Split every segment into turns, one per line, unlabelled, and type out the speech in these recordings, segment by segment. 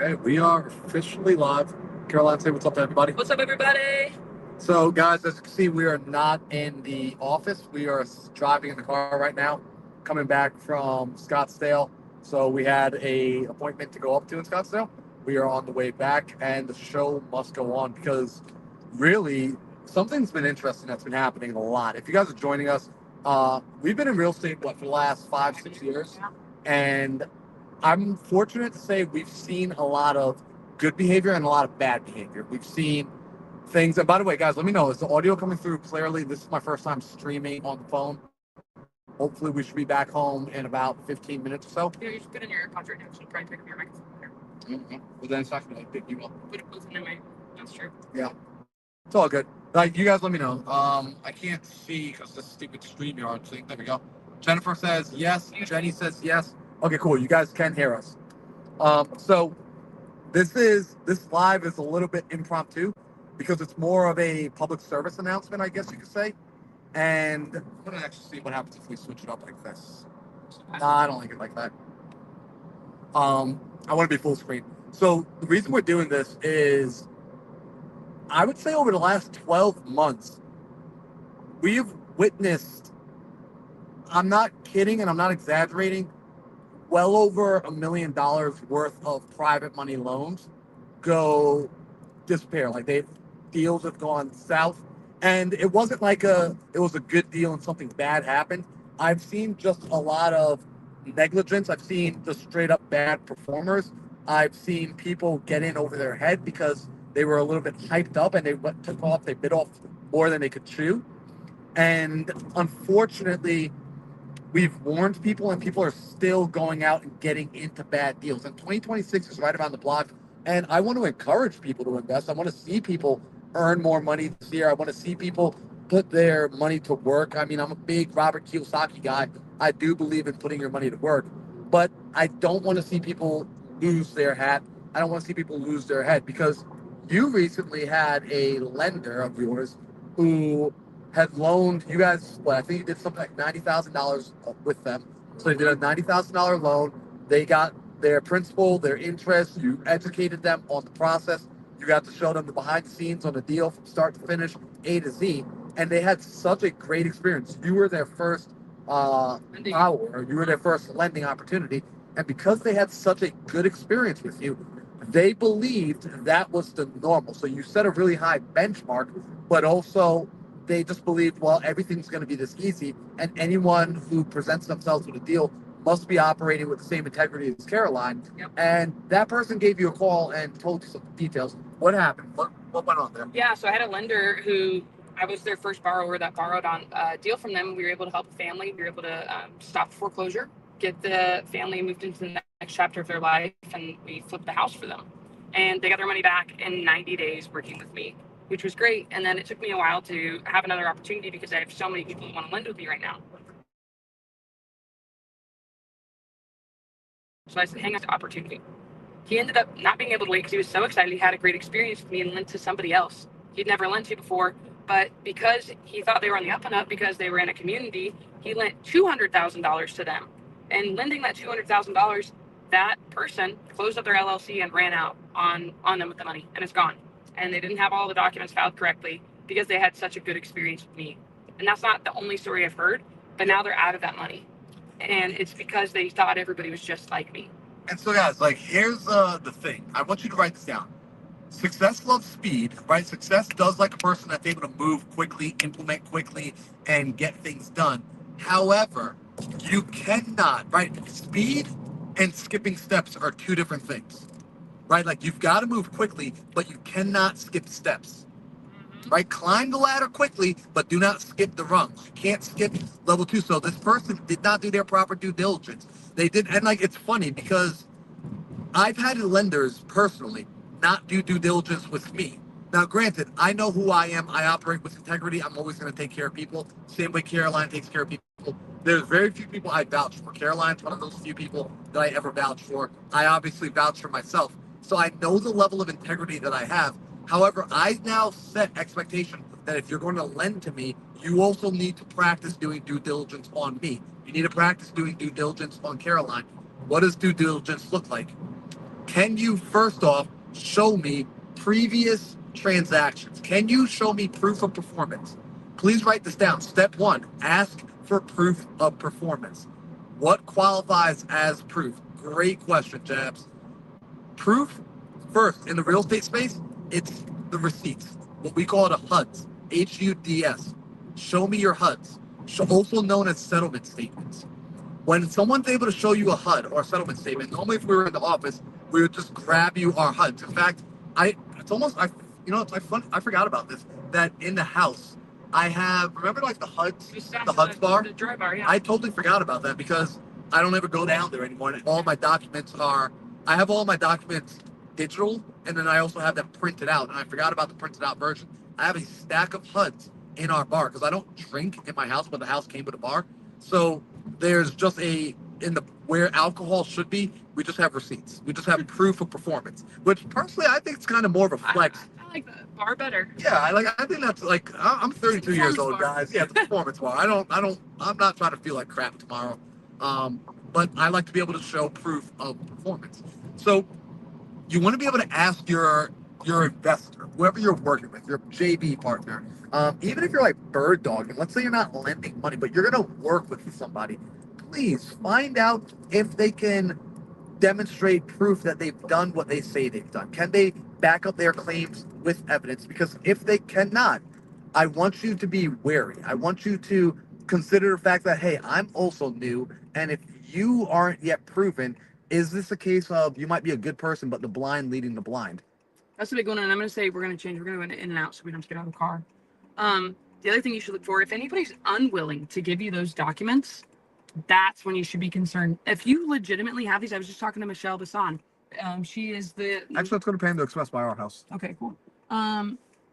Okay, we are officially live. Caroline, say what's up to everybody.
What's up, everybody?
So, guys, as you can see, we are not in the office. We are driving in the car right now, coming back from Scottsdale. So we had a appointment to go up to in Scottsdale. We are on the way back, and the show must go on because really something's been interesting that's been happening a lot. If you guys are joining us, we've been in real estate for the last 5, 6 years, and I'm fortunate to say we've seen a lot of good behavior and a lot of bad behavior. We've seen things. And by the way, guys, let me know, is the audio coming through clearly? This is my first time streaming on the phone. Hopefully, we should be back home in about 15 minutes or so.
Yeah, you should put in your AirPods right now. So probably pick up your microphone there.
Mm-hmm. Well, then it's not going to pick you up.
Put it close in the mic. That's true.
Yeah, it's all good. Like, you guys let me know. I can't see because this stupid StreamYard thing. There we go. Jennifer says yes. Jenny says yes. Okay, cool. You guys can hear us. So this live is a little bit impromptu because it's more of a public service announcement, I guess you could say. And I'm gonna actually see what happens if we switch it up like this. Nah, I don't like it like that. I want to be full screen. So the reason we're doing this is, I would say over the last 12 months, we've witnessed, I'm not kidding and I'm not exaggerating, well over $1 million worth of private money loans go disappear. Like deals have gone south, and it wasn't like it was a good deal and something bad happened. I've seen just a lot of negligence. I've seen just straight up bad performers. I've seen people get in over their head because they were a little bit hyped up and took off. They bit off more than they could chew, and unfortunately, we've warned people, and people are still going out and getting into bad deals. And 2026 is right around the block. And I want to encourage people to invest. I want to see people earn more money this year. I want to see people put their money to work. I mean, I'm a big Robert Kiyosaki guy. I do believe in putting your money to work. But I don't want to see people lose their hat. I don't want to see people lose their head because you recently had a lender of yours who had loaned you guys, I think you did something like $90,000 with them. So they did a $90,000 loan. They got their principal, their interest. You educated them on the process. You got to show them the behind the scenes on the deal from start to finish, A to Z. And they had such a great experience. You were their first you were their first lending opportunity. And because they had such a good experience with you, they believed that was the normal. So you set a really high benchmark, but also they just believed, well, everything's going to be this easy, and anyone who presents themselves with a deal must be operating with the same integrity as Caroline.
Yep.
And that person gave you a call and told you some details. What happened? What went on there?
Yeah, so I had a lender who I was their first borrower that borrowed on a deal from them. We were able to help the family. We were able to stop foreclosure, get the family moved into the next chapter of their life, and we flipped the house for them. And they got their money back in 90 days working with me, which was great. And then it took me a while to have another opportunity because I have so many people who want to lend with me right now. So I said, hang on to opportunity. He ended up not being able to wait because he was so excited. He had a great experience with me and lent to somebody else he'd never lent to before. But because he thought they were on the up and up because they were in a community, he lent $200,000 to them. And lending that $200,000, that person closed up their LLC and ran out on them with the money, and it's gone. And they didn't have all the documents filed correctly because they had such a good experience with me. And that's not the only story I've heard, but now they're out of that money. And it's because they thought everybody was just like me.
And so, guys, like, here's the thing. I want you to write this down. Success loves speed, right? Success does like a person that's able to move quickly, implement quickly, and get things done. However, you cannot, right? Speed and skipping steps are two different things, right? Like, you've got to move quickly, but you cannot skip steps, right? Climb the ladder quickly, but do not skip the rungs. You can't skip level 2. So this person did not do their proper due diligence. They did, and like, it's funny because I've had lenders personally not do due diligence with me. Now, granted, I know who I am. I operate with integrity. I'm always going to take care of people. Same way Caroline takes care of people. There's very few people I vouch for. Caroline's one of those few people that I ever vouch for. I obviously vouch for myself. So I know the level of integrity that I have. However, I now set expectation that if you're going to lend to me, you also need to practice doing due diligence on me. You need to practice doing due diligence on Caroline. What does due diligence look like? can you first off show me previous transactions? Can you show me proof of performance? Please write this down. Step one, ask for proof of performance. What qualifies as proof? Great question, Jabs. Proof, first, in the real estate space, it's the receipts. What we call it a HUDs, HUDS. Show me your HUDs, also known as settlement statements. When someone's able to show you a HUD or a settlement statement, normally if we were in the office, we would just grab you our HUDs. In fact, I forgot about this, that in the house, I have, remember like the HUDs, the HUDs bar?
The dry bar, yeah.
I totally forgot about that because I don't ever go down there anymore. And I have all my documents digital, and then I also have them printed out. And I forgot about the printed out version. I have a stack of HUDs in our bar because I don't drink in my house, but the house came with a bar. So there's just where alcohol should be, we just have receipts. We just have proof of performance, which personally I think it's kind of more of a flex.
I like the bar better.
Yeah, I think that's like, I'm 32 years old, guys. Yeah, the performance bar. I'm not trying to feel like crap tomorrow. But I like to be able to show proof of performance. So you want to be able to ask your investor, whoever you're working with, your JV partner, even if you're like bird dogging, let's say you're not lending money, but you're going to work with somebody, please find out if they can demonstrate proof that they've done what they say they've done. Can they back up their claims with evidence? Because if they cannot, I want you to be wary. I want you to consider the fact that, hey, I'm also new, and if you aren't yet proven, is this a case of you might be a good person, but the blind leading the blind?
That's a big one, and I'm going to say we're going to change. We're going to go in and out so we don't have to get out of the car. The other thing you should look for, if anybody's unwilling to give you those documents, that's when you should be concerned. If you legitimately have these, I was just talking to Michelle Bassan. She is the...
Actually, let's go to Panda Express by our house.
Okay, cool.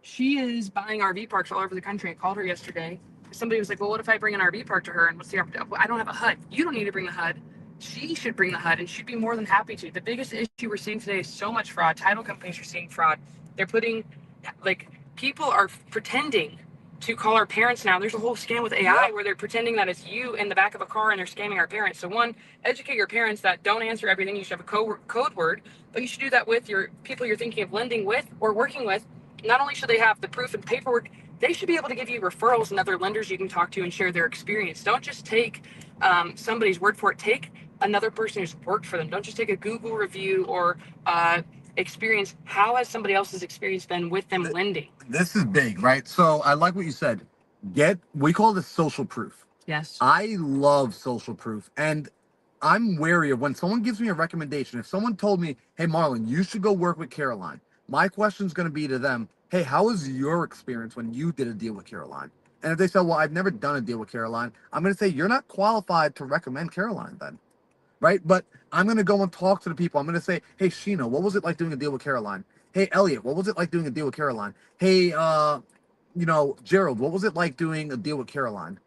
She is buying RV parks all over the country. I called her yesterday. Somebody was like, well, what if I bring an RV park to her? And what's the opportunity? Well, I don't have a HUD. You don't need to bring the HUD. She should bring the HUD, and she'd be more than happy to. The biggest issue we're seeing today is so much fraud. Title companies are seeing fraud. They're putting, like, people are pretending to call our parents now. There's a whole scam with AI where they're pretending that it's you in the back of a car and they're scamming our parents. So one, educate your parents that don't answer everything. You should have a code word, but you should do that with your people you're thinking of lending with or working with. Not only should they have the proof and paperwork, they should be able to give you referrals and other lenders you can talk to and share their experience. Don't just take somebody's word for it. Take another person who's worked for them. Don't just take a Google review or experience. How has somebody else's experience been with them lending?
This is big, right? So I like what you said. We call this social proof.
Yes.
I love social proof. And I'm wary of when someone gives me a recommendation. If someone told me, hey, Marlon, you should go work with Caroline, my question is going to be to them, hey, how was your experience when you did a deal with Caroline? And if they say, well, I've never done a deal with Caroline, I'm going to say, you're not qualified to recommend Caroline then, right? But I'm going to go and talk to the people. I'm going to say, hey, Sheena, what was it like doing a deal with Caroline? Hey, Elliot, what was it like doing a deal with Caroline? Hey, Gerald, what was it like doing a deal with Caroline?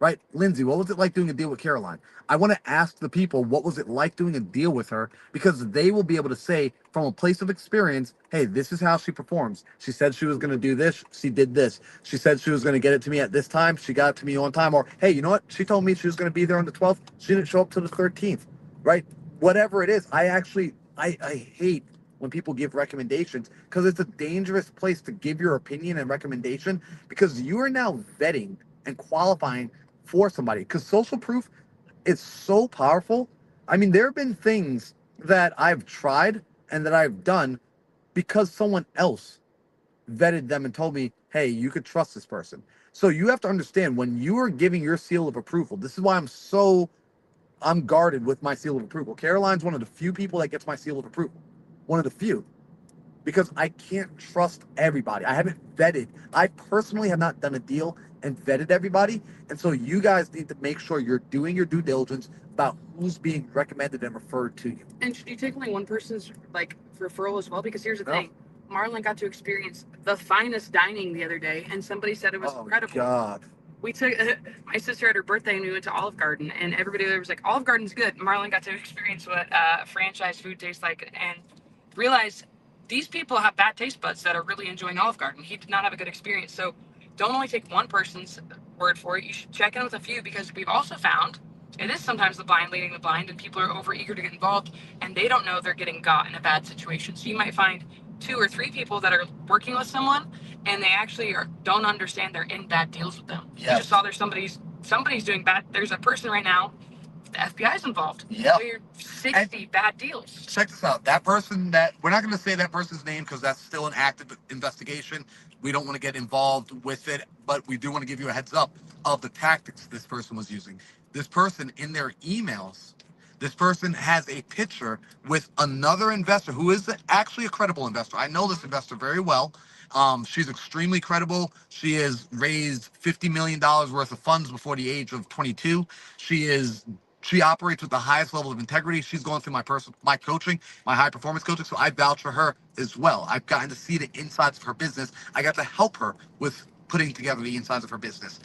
Right? Lindsay, what was it like doing a deal with Caroline? I want to ask the people, what was it like doing a deal with her? Because they will be able to say from a place of experience, hey, this is how she performs. She said she was going to do this. She did this. She said she was going to get it to me at this time. She got it to me on time. Or, hey, you know what? She told me she was going to be there on the 12th. She didn't show up till the 13th, right? Whatever it is, I hate when people give recommendations because it's a dangerous place to give your opinion and recommendation because you are now vetting and qualifying for somebody, because social proof is so powerful. I mean, there have been things that I've tried and that I've done because someone else vetted them and told me, hey, you could trust this person. So you have to understand when you are giving your seal of approval, this is why I'm guarded with my seal of approval. Caroline's one of the few people that gets my seal of approval. One of the few. Because I can't trust everybody. I haven't vetted. I personally have not done a deal and vetted everybody. And so you guys need to make sure you're doing your due diligence about who's being recommended and referred to you.
And should you take only one person's referral as well? Because here's the thing. Marlon got to experience the finest dining the other day, and somebody said it was incredible.
God.
We took my sister had her birthday, and we went to Olive Garden, and everybody there was like, Olive Garden's good. Marlon got to experience what franchise food tastes like and realized these people have bad taste buds that are really enjoying Olive Garden. He did not have a good experience. So don't only take one person's word for it. You should check in with a few, because we've also found It is sometimes the blind leading the blind, and people are over eager to get involved, and they don't know they're getting got in a bad situation. So you might find 2 or 3 people that are working with someone, and they actually don't understand they're in bad deals with them.
Yes.
You just saw there's somebody's doing bad. There's a person right now. The FBI's involved.
Yep.
So you're 60 bad deals.
Check this out. That person that we're not going to say that person's name because that's still an active investigation. We don't want to get involved with it, but we do want to give you a heads up of the tactics this person was using. This person in their emails, this person has a picture with another investor who is actually a credible investor. I know this investor very well. She's extremely credible. She has raised $50 million worth of funds before the age of 22. She operates with the highest level of integrity. She's going through my coaching, my high performance coaching. So I vouch for her as well. I've gotten to see the insides of her business. I got to help her with putting together the insides of her business.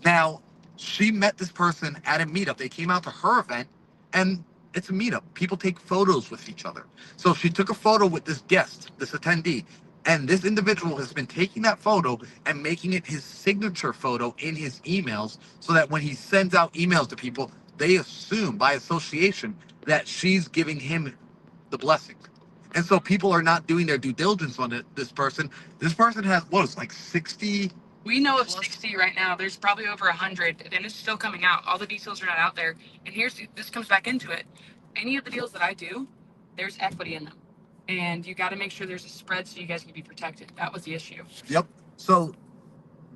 Now, she met this person at a meetup. They came out to her event, and it's a meetup. People take photos with each other. So she took a photo with this guest, this attendee, and this individual has been taking that photo and making it his signature photo in his emails so that when he sends out emails to people, they assume by association that she's giving him the blessing. And so people are not doing their due diligence on this person. This person has, what is like 60?
We know of 60 right now. There's probably over 100, and it's still coming out. All the details are not out there. And this comes back into it. Any of the deals that I do, there's equity in them. And you got to make sure there's a spread so you guys can be protected. That was the issue.
Yep. So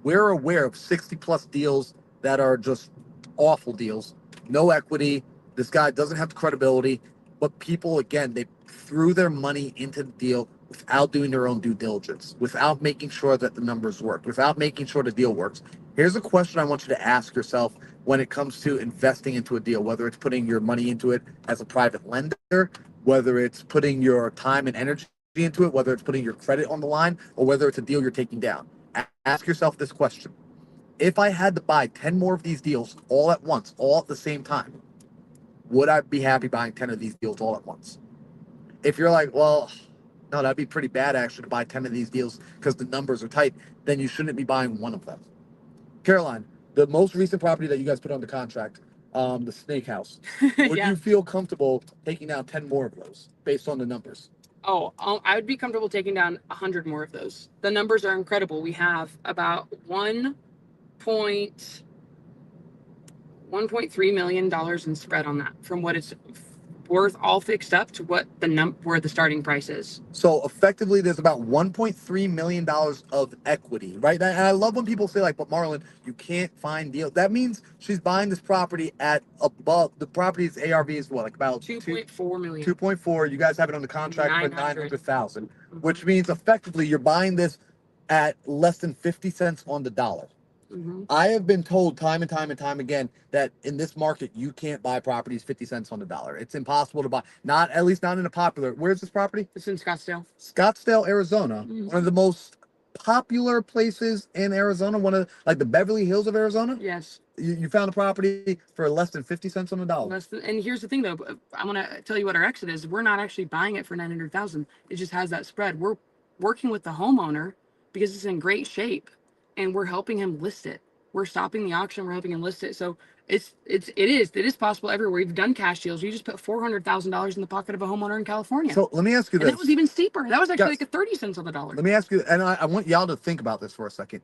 we're aware of 60 plus deals that are just awful deals. No equity. This guy doesn't have the credibility, but people, again, they threw their money into the deal without doing their own due diligence, without making sure that the numbers work, without making sure the deal works. Here's a question I want you to ask yourself when it comes to investing into a deal, whether it's putting your money into it as a private lender, whether it's putting your time and energy into it, whether it's putting your credit on the line, or whether it's a deal you're taking down. Ask yourself this question. If I had to buy 10 more of these deals all at once, all at the same time, would I be happy buying 10 of these deals all at once? If you're like, well, no, that'd be pretty bad actually to buy 10 of these deals because the numbers are tight, then you shouldn't be buying one of them. Caroline, the most recent property that you guys put under contract, the Snake House, would
Yeah.
you feel comfortable taking down 10 more of those based on the numbers?
Oh, I would be comfortable taking down 100 more of those. The numbers are incredible. We have about $1.3 million in spread on that from what it's worth all fixed up to what where the starting price is.
So effectively, there's about $1.3 million of equity, right? And I love when people say like, but Marlon, you can't find deals. That means she's buying this property at above, the property's ARV is what, like about
2.4 million.
2.4. You guys have it on the contract for 900,000,
Mm-hmm.
which means effectively you're buying this at less than 50 cents on the dollar.
Mm-hmm.
I have been told time and time and time again that in this market, you can't buy properties 50 cents on the dollar. It's impossible to buy, at least not in a popular. Where's this property?
It's in Scottsdale.
Scottsdale, Arizona.
Mm-hmm.
One of the most popular places in Arizona, one of like the Beverly Hills of Arizona.
Yes.
You found a property for less than 50 cents on the dollar.
And here's the thing though, I'm going to tell you what our exit is. We're not actually buying it for 900,000. It just has that spread. We're working with the homeowner because it's in great shape and we're helping him list it. We're stopping the auction. We're helping him list it. So it is possible everywhere. We've done cash deals. You just put $400,000 in the pocket of a homeowner in California.
So let me ask you this.
And that was even steeper. That was actually like a 30 cents on the dollar.
Let me ask you, and I want y'all to think about this for a second.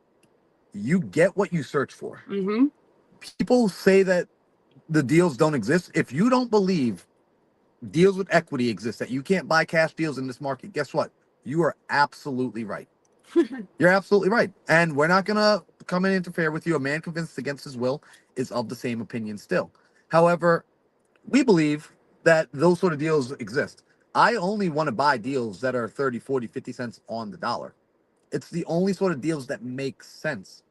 You get what you search for.
Mm-hmm.
People say that the deals don't exist. If you don't believe deals with equity exist, that you can't buy cash deals in this market, guess what? You are absolutely right. You're absolutely right. And we're not going to come and interfere with you. A man convinced against his will is of the same opinion still. However, we believe that those sort of deals exist. I only want to buy deals that are 30, 40, 50 cents on the dollar. It's the only sort of deals that make sense.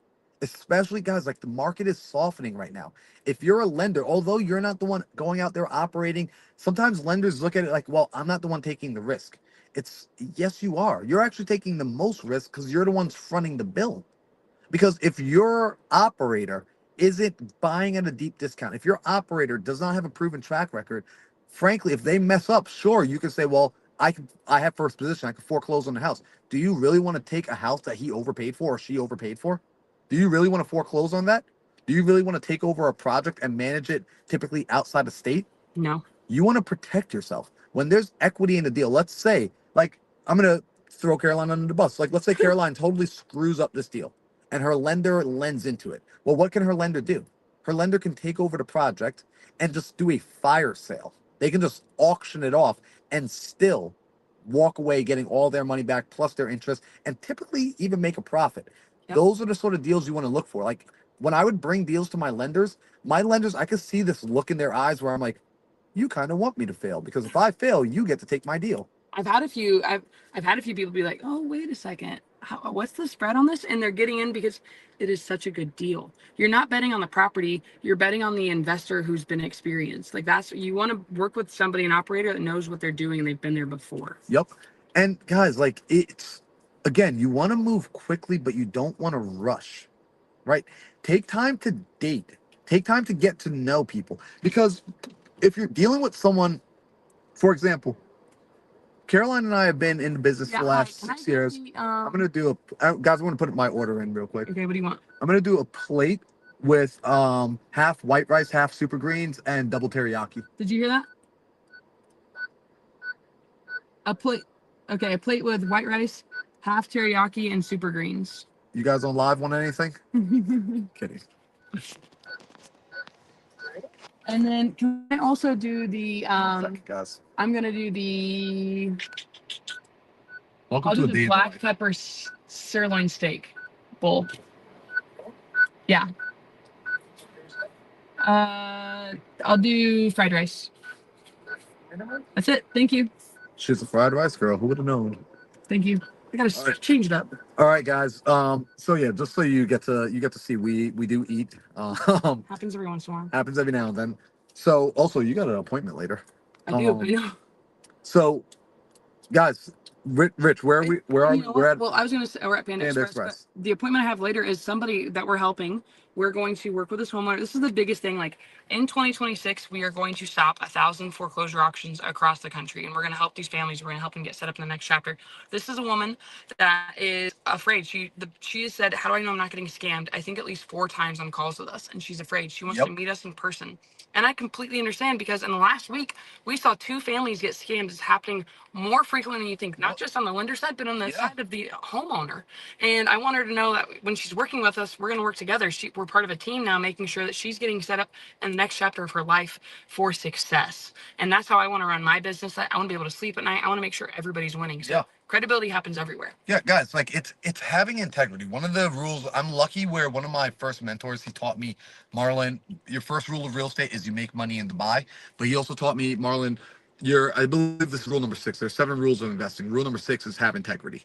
Especially guys, like the market is softening right now. If you're a lender, although you're not the one going out there operating, sometimes lenders look at it like, well, I'm not the one taking the risk. It's yes, you are. You're actually taking the most risk because you're the ones fronting the bill. Because if your operator isn't buying at a deep discount, if your operator does not have a proven track record, frankly, if they mess up, sure, you can say, well, I have first position. I can foreclose on the house. Do you really want to take a house that he overpaid for or she overpaid for? Do you really want to foreclose on that? Do you really want to take over a project and manage it typically outside of state?
No.
You want to protect yourself. When there's equity in the deal, let's say, like, I'm going to throw Caroline under the bus. Like, let's say Caroline totally screws up this deal and her lender lends into it. Well, what can her lender do? Her lender can take over the project and just do a fire sale. They can just auction it off and still walk away getting all their money back plus their interest and typically even make a profit.
Yep.
Those are the sort of deals you want to look for. Like, when I would bring deals to my lenders, I could see this look in their eyes where I'm like, you kind of want me to fail because if I fail, you get to take my deal.
I've had a few people be like, "Oh, wait a second. What's the spread on this?" And they're getting in because it is such a good deal. You're not betting on the property, you're betting on the investor who's been experienced. Like, that's, you want to work with somebody, an operator that knows what they're doing and they've been there before.
Yep. And guys, like, it's, again, you want to move quickly, but you don't want to rush, right? Take time to date. Take time to get to know people because if you're dealing with someone, for example, Caroline and I have been in the business for the last 6 years. I'm gonna do guys. I want to put my order in real quick.
Okay, what do you want?
I'm gonna do a plate with half white rice, half super greens, and double teriyaki.
Did you hear that? A plate. Okay, a plate with white rice, half teriyaki, and super greens.
You guys on live want anything? Kidding.
And then can I also do the
Second, guys.
I'm gonna do the
Welcome
I'll
to
do
a
the
day.
black pepper sirloin steak bowl. Yeah. I'll do fried rice. That's it. Thank you.
She's a fried rice girl. Who would have known?
Thank you. I gotta
All right.
change it up.
All right, guys. So yeah, just so you get to see, we do eat.
Happens every once in a while.
Happens every now and then. So also, you got an appointment later.
I do. I know.
So, guys, Rich, where are we? Where are we? We're at
Well, I was going to say we're at Panda
Panda
Express.
Express.
But the appointment I have later is somebody that we're helping. We're going to work with this homeowner. This is the biggest thing. Like, in 2026, we are going to stop 1,000 foreclosure auctions across the country, and we're going to help these families. We're going to help them get set up in the next chapter. This is a woman that is afraid. She has said, "How do I know I'm not getting scammed?" I think at least 4 times on calls with us, and she's afraid. She wants to meet us in person. And I completely understand because in the last week, we saw 2 families get scammed. It's happening more frequently than you think, not just on the lender side, but on the side of the homeowner. And I want her to know that when she's working with us, we're going to work together. We're part of a team now, making sure that she's getting set up in the next chapter of her life for success. And that's how I want to run my business. I want to be able to sleep at night. I want to make sure everybody's winning. So credibility happens everywhere.
Yeah, guys, like it's having integrity. One of the rules, I'm lucky where one of my first mentors, he taught me, Marlon, your first rule of real estate is you make money in Dubai. But he also taught me, Marlon, I believe this is rule number 6. There's 7 rules of investing. Rule number 6 is have integrity.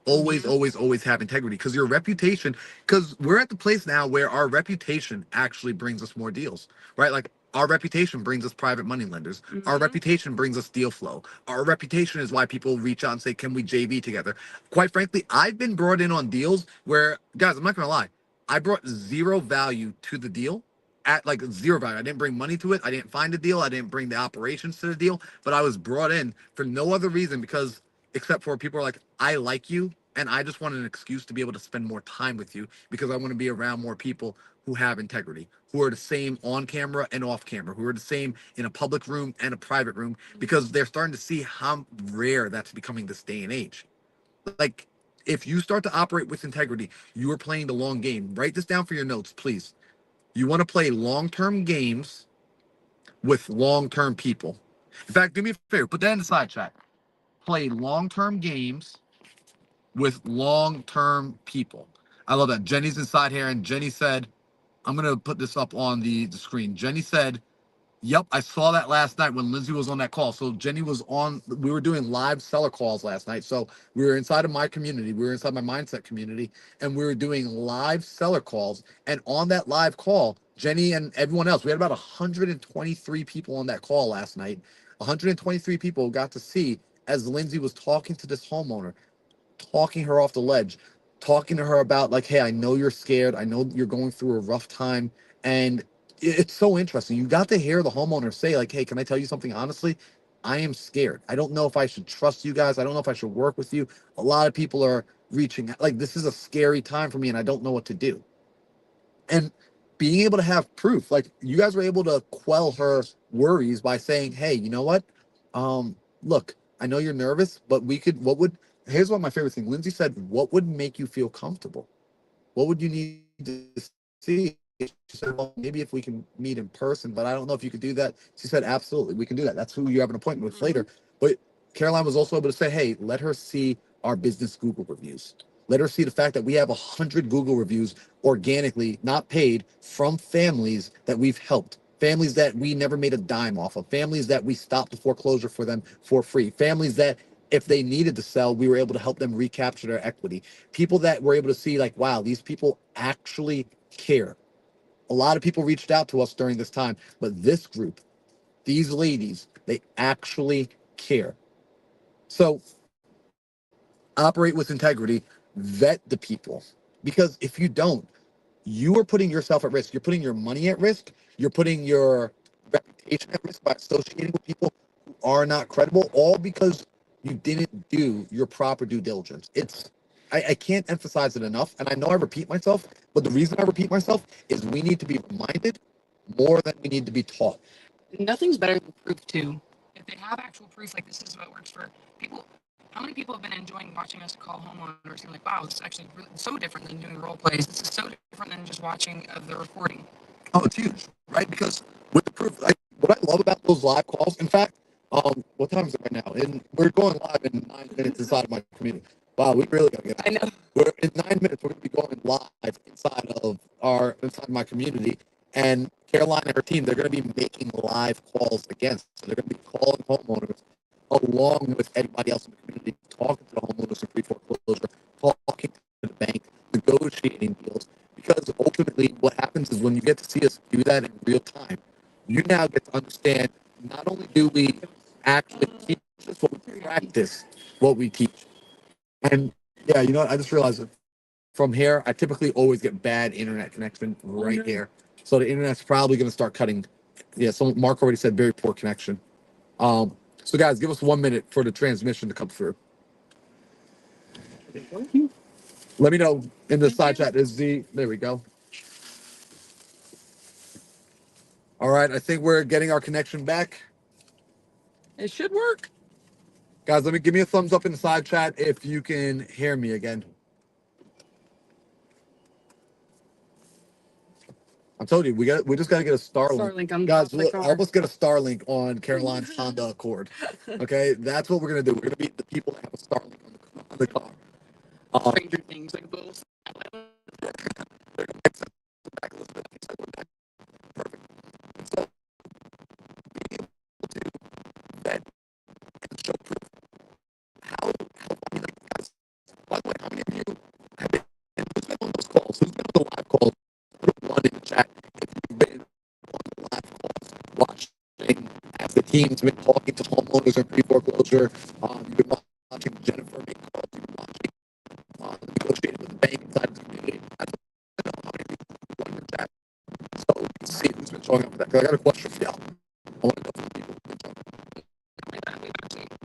Always, always, always have integrity because your reputation, because we're at the place now where our reputation actually brings us more deals, right? Like our reputation brings us private money lenders. Our reputation brings us deal flow. Our reputation is why people reach out and say, can we JV together? Quite frankly, I've been brought in on deals where, guys, I'm not going to lie, I brought 0 value to the deal. At like 0 value. I didn't bring money to it. I didn't find a deal. I didn't bring the operations to the deal, but I was brought in for no other reason because except for people are like, I like you and I just want an excuse to be able to spend more time with you because I want to be around more people who have integrity, who are the same on camera and off camera, who are the same in a public room and a private room because they're starting to see how rare that's becoming this day and age. Like, if you start to operate with integrity, you are playing the long game. Write this down for your notes, please. You want to play long-term games with long-term people. In fact, do me a favor, put that in the side chat. Play long-term games with long-term people. I love that. Jenny's inside here, and Jenny said, I'm going to put this up on the screen. Jenny said, yep, I saw that last night when Lindsay was on that call. So Jenny was on, we were doing live seller calls last night. So we were inside of my community. We were inside my mindset community and we were doing live seller calls. And on that live call, Jenny and everyone else, we had about 123 people on that call last night. 123 people got to see as Lindsay was talking to this homeowner, talking her off the ledge, talking to her about like, hey, I know you're scared. I know you're going through a rough time. And it's so interesting. You got to hear the homeowner say like, hey, can I tell you something honestly? I am scared. I don't know if I should trust you guys. I don't know if I should work with you. A lot of people are reaching like, this is a scary time for me and I don't know what to do. And being able to have proof. Like you guys were able to quell her worries by saying, "Hey, you know what? Look, I know you're nervous, but we could. What would? Here's one of my favorite things. Lindsay said, "What would make you feel comfortable? What would you need to see?" She said, "Well, maybe if we can meet in person, but I don't know if you could do that." She said, "Absolutely, we can do that. That's who you have an appointment with later." But Caroline was also able to say, "Hey, let her see our business Google reviews. Let her see the fact that we have 100 Google reviews organically, not paid, from families that we've helped, families that we never made a dime off of, families that we stopped the foreclosure for them for free, families that if they needed to sell, we were able to help them recapture their equity. People that were able to see, like, wow, these people actually care." A lot of people reached out to us during this time, but this group, these ladies, they actually care. So operate with integrity, vet the people. Because if you don't, you are putting yourself at risk. You're putting your money at risk. You're putting your reputation at risk by associating with people who are not credible, all because you didn't do your proper due diligence. I can't emphasize it enough. And I know I repeat myself, but the reason I repeat myself is we need to be reminded more than we need to be taught.
Nothing's better than proof too. If they have actual proof, like this is what works for people. How many people have been enjoying watching us call homeowners and like, wow, this is actually really, so different than doing role plays. This is so different than just watching the recording.
Oh, it's huge, right? Because with the proof, like what I love about those live calls, in fact, what time is it right now? And we're going live in 9 minutes inside of my community. Wow, we really gotta get.
I know.
We're in 9 minutes. We're gonna be going live inside my community, and Caroline and her team, they're gonna be making live calls again. So they're gonna be calling homeowners along with everybody else in the community, talking to the homeowners in pre-foreclosure, talking to the bank, negotiating deals. Because ultimately, what happens is when you get to see us do that in real time, you now get to understand not only do we actually teach this, but we practice what we teach. And yeah, you know what? I just realized that from here, I typically always get bad internet connection right here. So the internet's probably going to start cutting. Yeah, so Mark already said very poor connection. So guys, give us 1 minute for the transmission to come through. Let me know in the side chat. There we go. All right, I think we're getting our connection back. It should work. Guys, give me a thumbs up in the side chat if you can hear me again. I told you we just gotta get a Starlink. Guys, help us get a Starlink on Caroline's Honda Accord. Okay, that's what we're gonna do. We're gonna be the people that have a Starlink on the car.
Stranger Things, like those.
Perfect. So being able to vet and show proof. I mean, like, guys, by the way, how many of you have been who's been on those calls? Who's been on the live calls? Put a one in the chat if you've been on the live calls, watching as the team's been talking to homeowners in pre-foreclosure. You've been watching Jennifer make calls. You've been watching negotiating with the bank inside the community. I don't know how many people are in the chat. So we can see who's been showing up for that. 'Cause I got a question for y'all. I want to know from the people who've been showing up.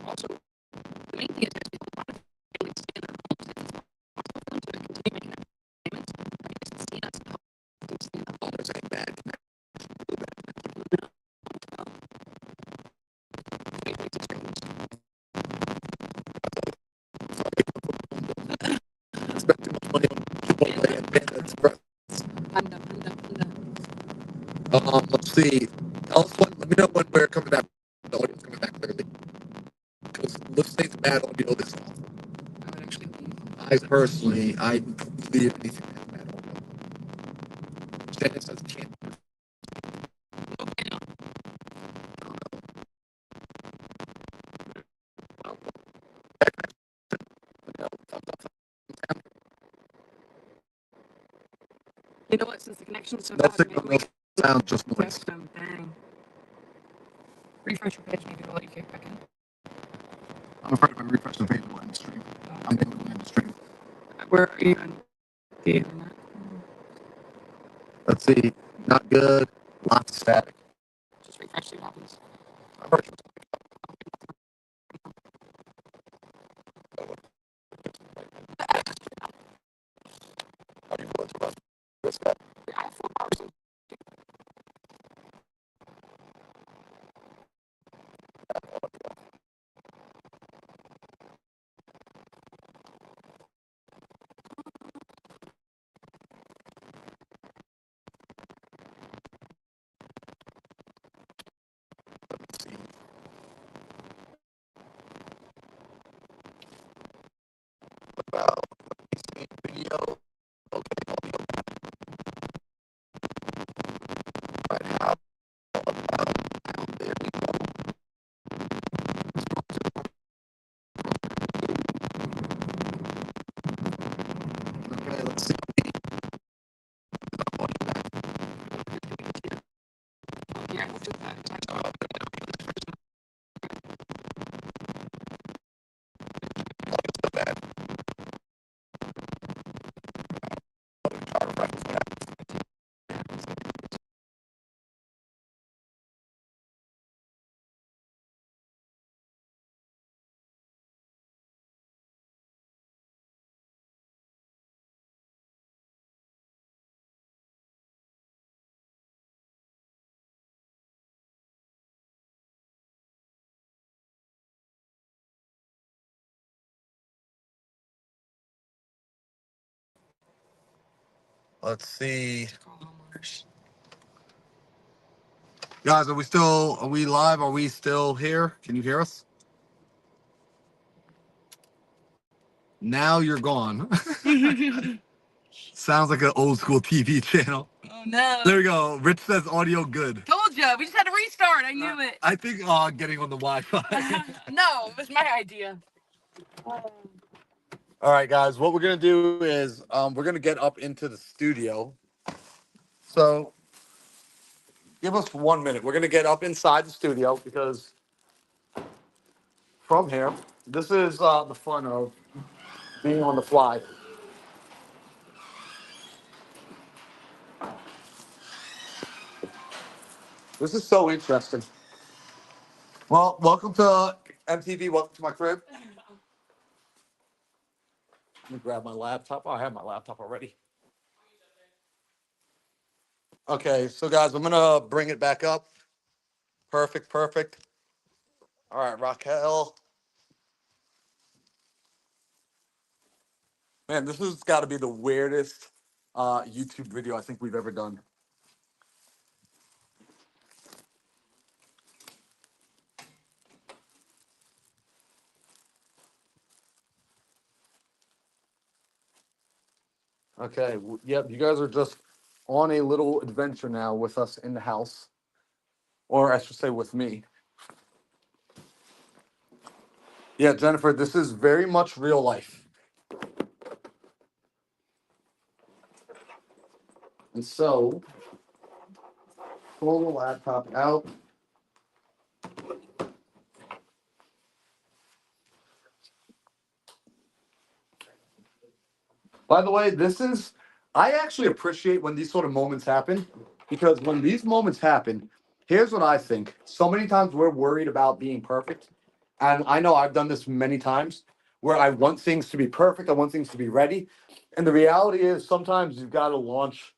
Also, the main thing is that people want to really stay in their homes. It's possible for them to continue making their payments. Like, just see us help them stay in the home.
There's any bad connection. Spend too much money on Chipotle and Panda Express.
Panda.
Let's see. Let me know when we're coming back. The audience coming back clearly. Because listening to bad audio this off.
I would actually be.
I personally, I believe anything that bad audio. Shannon says can't.
Okay, no. You know what? Since the connection's so
No
bad,
signal,
maybe
no sound, just
we
noise.
test them. Dang. Refresh your page. Maybe we'll let you kick back in.
I'm afraid if I refresh the page, we'll end the stream. I'm going to end the stream.
Where are you on the internet?
Let's see. Not good. Lots of static.
Just refresh. See what happens.
I've heard how do you feel about this guy?
I have 4 bars.
about video. Right, how about there we go. Okay, let's see.
Yeah, we'll do that.
Let's see. Guys, are we live? Are we still here? Can you hear us? Now you're gone. Sounds like an old school TV channel.
Oh no.
There we go. Rich says audio good.
Told you. We just had to restart. I knew it.
I think getting on the Wi-Fi.
No, it was my idea.
All right, guys. What we're gonna do is we're gonna get up into the studio. So give us 1 minute. We're gonna get up inside the studio because from here, this is the fun of being on the fly. This is so interesting. Well, welcome to MTV. Welcome to my crib. Let me grab my laptop. Oh, I have my laptop already. Okay, so guys, I'm gonna bring it back up. Perfect, perfect. All right, Raquel. Man, this has got to be the weirdest YouTube video I think we've ever done. Okay, yep, you guys are just on a little adventure now with us in the house, or I should say with me. Yeah, Jennifer, this is very much real life. And so, pull the laptop out. By the way, I actually appreciate when these sort of moments happen because when these moments happen, here's what I think. So many times we're worried about being perfect. And I know I've done this many times where I want things to be perfect, I want things to be ready. And the reality is sometimes you've got to launch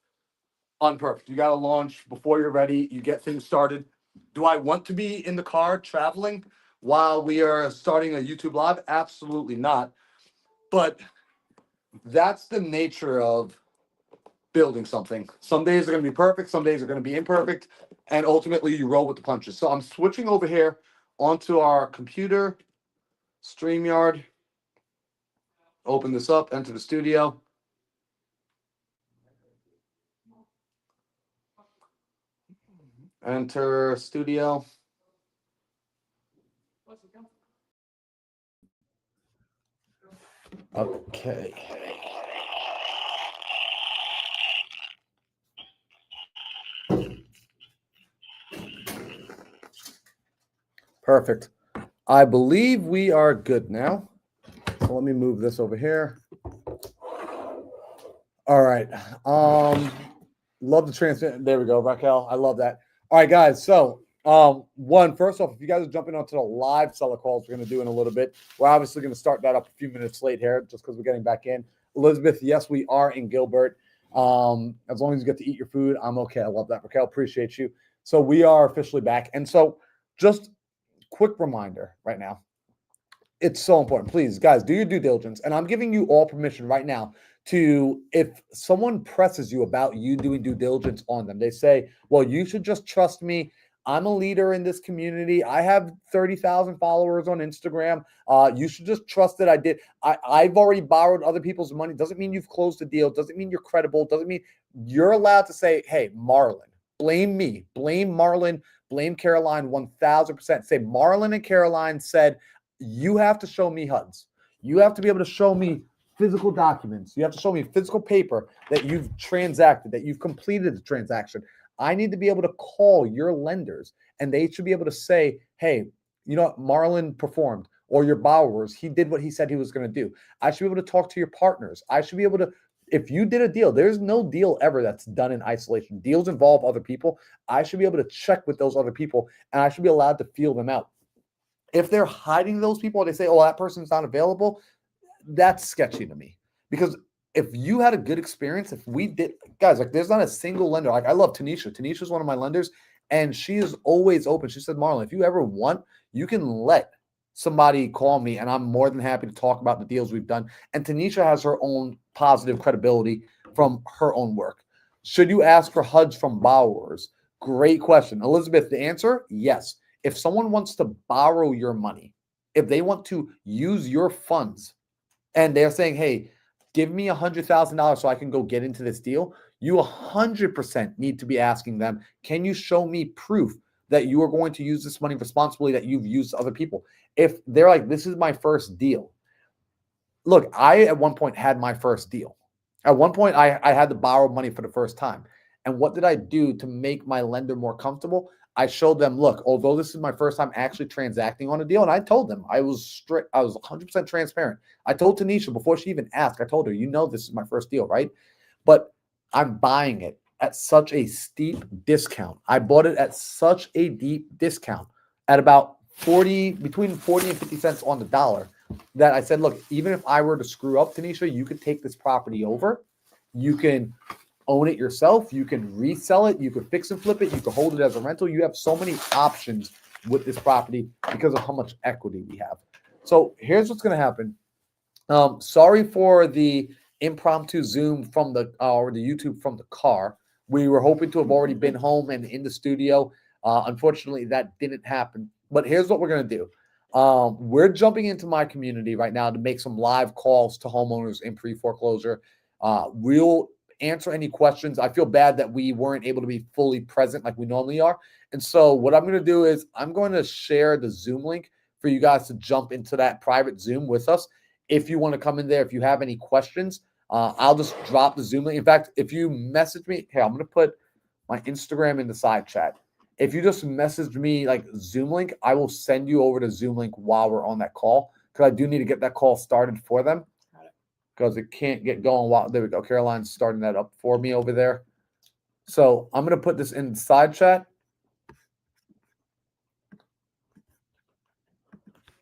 unperfect. You got to launch before you're ready, you get things started. Do I want to be in the car traveling while we are starting a YouTube live? Absolutely not. But that's the nature of building something. Some days are going to be perfect, some days are going to be imperfect, and ultimately you roll with the punches. So I'm switching over here onto our computer, StreamYard. Open this up, enter the studio. Enter studio. Okay. Perfect. I believe we are good now. So let me move this over here. All right. Love the transfer. There we go, Raquel. I love that. All right, guys. So first off, if you guys are jumping onto the live seller calls we're going to do in a little bit, we're obviously going to start that up a few minutes late here just because we're getting back in. Elizabeth, yes, we are in Gilbert. As long as you get to eat your food, I'm okay. I love that. Raquel, appreciate you. So we are officially back. And so just quick reminder right now. It's so important. Please, guys, do your due diligence. And I'm giving you all permission right now to, if someone presses you about you doing due diligence on them, they say, well, you should just trust me.
I'm a leader in this community. I have 30,000 followers on Instagram. You should just trust that I did. I've already borrowed other people's money. Doesn't mean you've closed the deal. Doesn't mean you're credible. Doesn't mean you're allowed to say, hey, Marlon, blame me. Blame Marlon. Blame Caroline 1,000%. Say Marlon and Caroline said, you have to show me HUDs. You have to be able to show me physical documents. You have to show me physical paper that you've transacted, that you've completed the transaction. I need to be able to call your lenders, and they should be able to say, hey, you know what, Marlon performed, or your borrowers, he did what he said he was going to do. I should be able to talk to your partners. I should be able to, if you did a deal, there's no deal ever that's done in isolation. Deals involve other people. I should be able to check with those other people, and I should be allowed to feel them out. If they're hiding those people and they say, oh, that person's not available, that's sketchy to me. Because if you had a good experience, if we did, guys, like there's not a single lender. Like I love Tanisha. Tanisha's one of my lenders, and she is always open. She said, Marlon, if you ever want, you can let somebody call me, and I'm more than happy to talk about the deals we've done. And Tanisha has her own positive credibility from her own work. Should you ask for HUDs from borrowers? Great question. Elizabeth, the answer, yes. If someone wants to borrow your money, if they want to use your funds, and they're saying, hey, give me $100,000 so I can go get into this deal, you 100% need to be asking them, can you show me proof that you are going to use this money responsibly, that you've used other people? If they're like, this is my first deal. Look, I at one point had my first deal. At one point, I had to borrow money for the first time. And what did I do to make my lender more comfortable? I showed them, look, although this is my first time actually transacting on a deal, and I told them I was strict, I was 100% transparent. I told Tanisha before she even asked, I told her, you know, this is my first deal, right? But I'm buying it at such a steep discount. I bought it at such a deep discount at about between 40 and 50 cents on the dollar, that I said, look, even if I were to screw up, Tanisha, you could take this property over. You can own it yourself. You can resell it. You can fix and flip it. You can hold it as a rental. You have so many options with this property because of how much equity we have. So here's what's going to happen. Sorry for the impromptu Zoom from the or the YouTube from the car. We were hoping to have already been home and in the studio. Unfortunately, that didn't happen. But here's what we're going to do. We're jumping into my community right now to make some live calls to homeowners in pre-foreclosure. We'll answer any questions. I feel bad that we weren't able to be fully present like we normally are. And so what I'm going to do is I'm going to share the Zoom link for you guys to jump into that private Zoom with us. If you want to come in there, if you have any questions, I'll just drop the Zoom link. In fact, if you message me, hey, I'm going to put my Instagram in the side chat. If you just message me like Zoom link, I will send you over to Zoom link while we're on that call, because I do need to get that call started for them, because it can't get going while, there we go. Caroline's starting that up for me over there. So I'm going to put this in the side chat.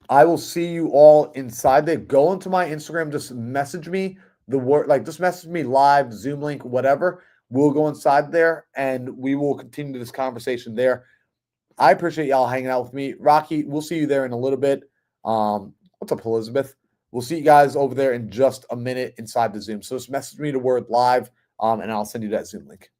I will see you all inside there. Go into my Instagram, just message me the word, like just message me live, Zoom link, whatever. We'll go inside there and we will continue this conversation there. I appreciate y'all hanging out with me. Rocky, we'll see you there in a little bit. What's up, Elizabeth? We'll see you guys over there in just a minute inside the Zoom. So just message me the word live, and I'll send you that Zoom link.